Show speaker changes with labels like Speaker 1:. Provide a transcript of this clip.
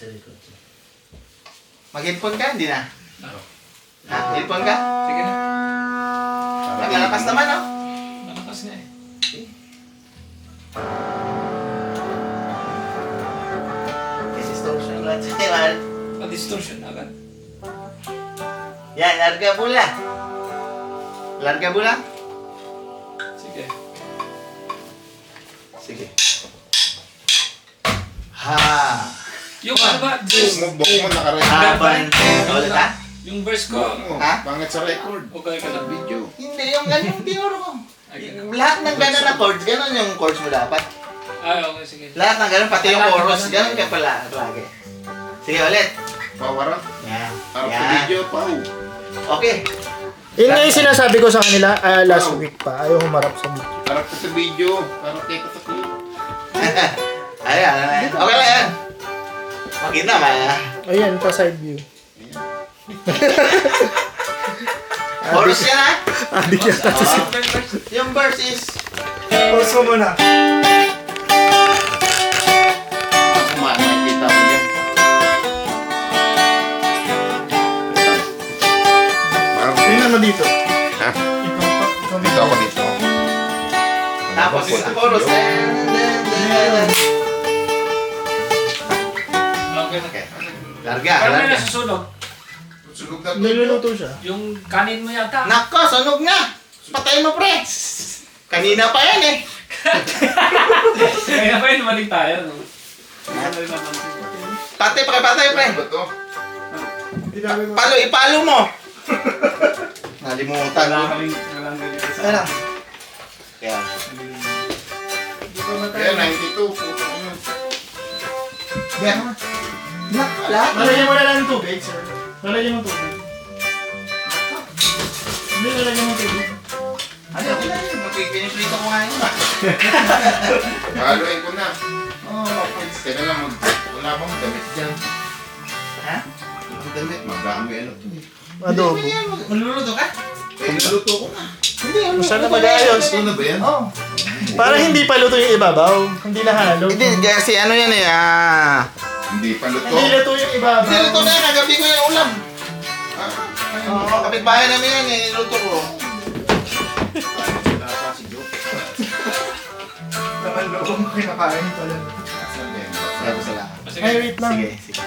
Speaker 1: sa likod.
Speaker 2: Mag-headphone ka? Hindi na. Ha? Headphone ka?
Speaker 3: Sige na.
Speaker 2: Nagalakas naman, oh.
Speaker 3: Malakas nga eh.
Speaker 2: This is distortion lang sa iwan.
Speaker 3: Pa-distortion agad.
Speaker 2: Yan, larga bula. Larga bula?
Speaker 3: Sige.
Speaker 2: Sige. Ha.
Speaker 3: Yung ano ba?
Speaker 4: Buk mo naka-record.
Speaker 2: Haban. Ulit ha?
Speaker 3: Yung verse ko.
Speaker 2: Ha?
Speaker 4: Pangit sa record.
Speaker 3: Okay ka lang.
Speaker 4: Video.
Speaker 2: Hindi, yung ganyan yung tinuro ko.
Speaker 3: Ay, ganun.
Speaker 2: Lahat ng gano'n na chords, gano'n yung chords mo dapat.
Speaker 3: Ay, okay, sige.
Speaker 2: Lahat ng gano'n, pati yung chorus, gano'n ka pala lagi. Sige, ulit.
Speaker 4: Pawarap.
Speaker 2: Yan.
Speaker 4: Harap sa
Speaker 2: Yan.
Speaker 4: video, pau.
Speaker 2: Okay.
Speaker 1: Yun nga yung sinasabi ko sa kanila last week pa. Ayaw humarap sa video.
Speaker 4: Harap ka sa video. Harap kayo ka sa clip.
Speaker 2: Ayan, ayan. Okay lang yan. Makita ba?
Speaker 1: Ayan, pa side view.
Speaker 2: Chorus yan ha?
Speaker 1: Adik yata to si...
Speaker 2: Yung verse is...
Speaker 1: Pause mo muna.
Speaker 2: Makikita mo yan.
Speaker 1: Tingnan mo dito.
Speaker 4: Ha?
Speaker 1: Ikaw
Speaker 4: Dito ako dito.
Speaker 2: Tapos ang chorus.
Speaker 3: Okay na.
Speaker 2: Okay. Larga,
Speaker 3: Parang may
Speaker 2: larga.
Speaker 3: nasusunog.
Speaker 4: Sunog na
Speaker 1: Niluluto siya.
Speaker 3: Yung kanin mo yata.
Speaker 2: Nako, sunog na! Patay mo, pre! Kanina pa yan eh.
Speaker 3: Kaya pa yun, maling tayo. No? Ano yung napansin ko?
Speaker 2: Patay, patay, pre.
Speaker 4: Ano ba to?
Speaker 2: Palo, ipalo mo. Nalimutan mo.
Speaker 3: Walang ganito sa...
Speaker 2: Ayan. Kaya.
Speaker 4: Kaya 92. Puto ko yun.
Speaker 2: Yan. Nako, lahat.
Speaker 1: Lalagyan mo na lang ng tubig, sir. Lalagyan mo ng tubig. Hindi, lalagyan mo ng tubig.
Speaker 2: Ano, okay na yun. Magpipinipito ko nga yun.
Speaker 4: Haluin ko na.
Speaker 2: Oo.
Speaker 4: Kaya lang wala bang damit dyan.
Speaker 2: Ha?
Speaker 4: Ang damit, magdami ano to eh.
Speaker 1: Adobo.
Speaker 2: Hindi, yan. Magluluto ka?
Speaker 4: Eh, naluto ko na.
Speaker 2: Hindi, ano.
Speaker 1: Saan na mag-aayos?
Speaker 4: Ito na ba yan?
Speaker 2: Oo.
Speaker 1: Para hindi pa luto yung ibabaw. Hindi nahalo.
Speaker 2: Hindi, kasi ano yan eh.
Speaker 4: Hindi pa luto.
Speaker 1: Hindi luto yung ibabaw.
Speaker 2: Hindi, luto na yan. Kagabi ko yung ulam.
Speaker 4: Ah,
Speaker 2: Oo, kapitbahay namin yan eh. Niluto ko.
Speaker 4: si Joe.
Speaker 1: Naman loob mo kinakain pala.
Speaker 4: Asan din?
Speaker 2: Salamat.
Speaker 3: Sige.
Speaker 1: Ay, wait lang.
Speaker 2: Sige, sige.